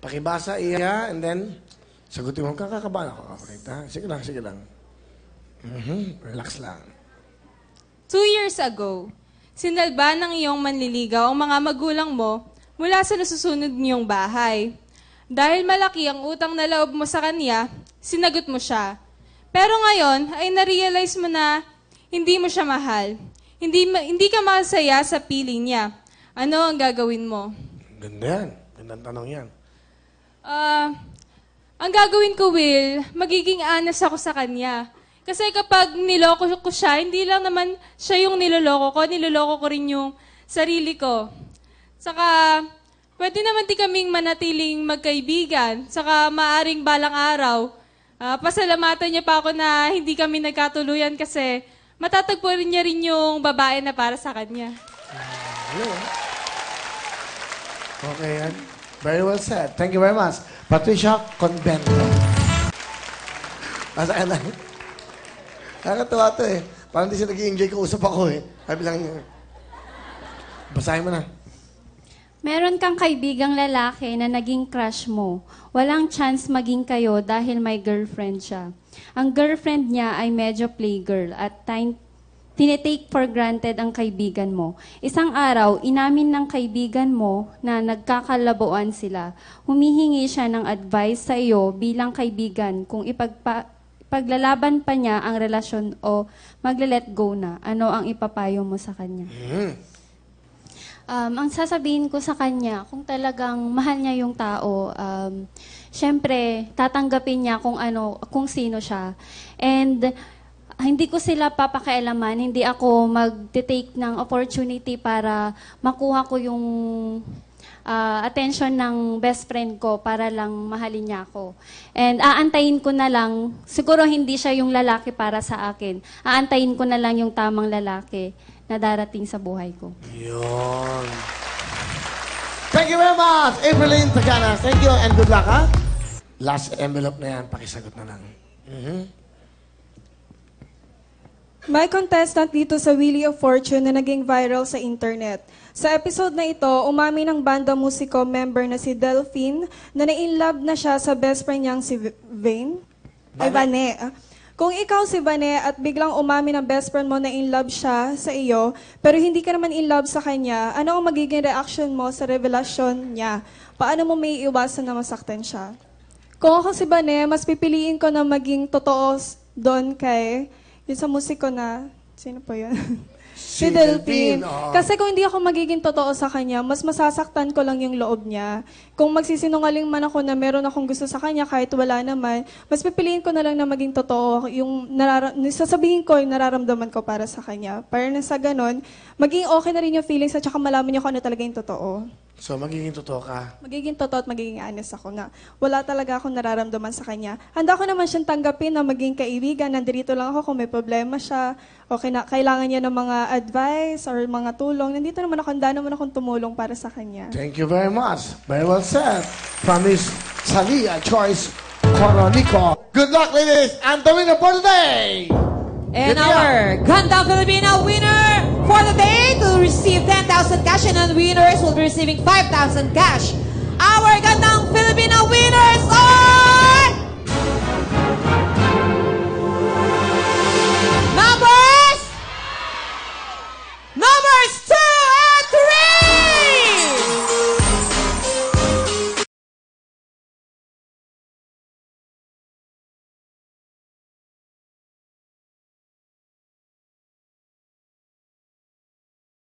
Pakibasa, iya, and then, sagutin mo, kakakabahan ako. Okay, sige lang, sige lang. Relax lang. 2 years ago, sinalba ng iyong manliligaw ang mga magulang mo mula sa nasusunod niyong bahay. Dahil malaki ang utang na loob mo sa kanya, sinagot mo siya. Pero ngayon ay na-realize mo na hindi mo siya mahal. Hindi ka masaya sa piling niya. Ano ang gagawin mo? Ganda yan. Gandang tanong yan. Ang gagawin ko, Will, magiging honest ako sa kanya. Kasi kapag niloko ko siya, hindi lang naman siya yung niloloko ko rin yung sarili ko. Saka, pwede naman din kaming manatiling magkaibigan. Saka, maaring balang araw, pasalamatan niya pa ako na hindi kami nagkatuluyan kasi matatagpo rin niya rin yung babae na para sa kanya. Okay yan. Very well said. Thank you very much. Patricia Convento. Masaya na. Nakakatawa ito eh. Parang di siya nag-i-enjoy kausap ako eh. Sabi lang niya. Basahin mo na. Meron kang kaibigang lalaki na naging crush mo. Walang chance maging kayo dahil may girlfriend siya. Ang girlfriend niya ay medyo playgirl at tinitake for granted ang kaibigan mo. Isang araw, inamin ng kaibigan mo na nagkakalabuan sila. Humihingi siya ng advice sa iyo bilang kaibigan kung paglalaban pa niya ang relasyon o magle-let go na. Ano ang ipapayo mo sa kanya? Ang sasabihin ko sa kanya, kung talagang mahal niya yung tao, syempre, tatanggapin niya kung sino siya. And hindi ko sila papakialaman, hindi ako mag-take ng opportunity para makuha ko yung attention ng best friend ko para lang mahalin niya ako. And aantayin ko na lang, siguro hindi siya yung lalaki para sa akin. Aantayin ko na lang yung tamang lalaki na darating sa buhay ko. Yun. Thank you very much, Aprilyn Taganas. Thank you and good luck, ha? Last envelope na yan, pakisagot na lang. May contestant dito sa Wheel of Fortune na naging viral sa internet. Sa episode na ito, umami ng banda musiko member na si Delphine na na-inlove na siya sa best friend niyang si Vane. Ay, Vane. Kung ikaw si Vane at biglang umami ng best friend mo na in-love siya sa iyo, pero hindi ka naman in-love sa kanya, ano ang magiging reaction mo sa revelasyon niya? Paano mo may iwasan na masaktan siya? Kung ako si Vane, mas pipiliin ko na maging totoo doon kay yung sa musiko na, sino po yun? Si Delphine. Kasi kung hindi ako magiging totoo sa kanya, mas masasaktan ko lang yung loob niya. Kung magsisinungaling man ako na meron akong gusto sa kanya kahit wala naman, mas pipiliin ko na lang na maging totoo. Yung sasabihin ko yung nararamdaman ko para sa kanya. Para na sa ganun, maging okay na rin yung feelings at saka malaman niyo kung ano talaga yung totoo. So, magiging totoo ka? Magiging totoo at magiging honest ako na wala talaga akong nararamdaman sa kanya. Handa ko naman siyang tanggapin na maging kaibigan. Nandito lang ako kung may problema siya o kailangan niya ng mga advice or mga tulong. Nandito naman ako, handa naman akong tumulong para sa kanya. Thank you very much. Very well said. From Miss Salia Choice Coronico. Good luck, ladies. And the winner for today! And our Ganda Filipina winner for the day to receive 10,000 cash and the winners will be receiving 5,000 cash. Our Ganda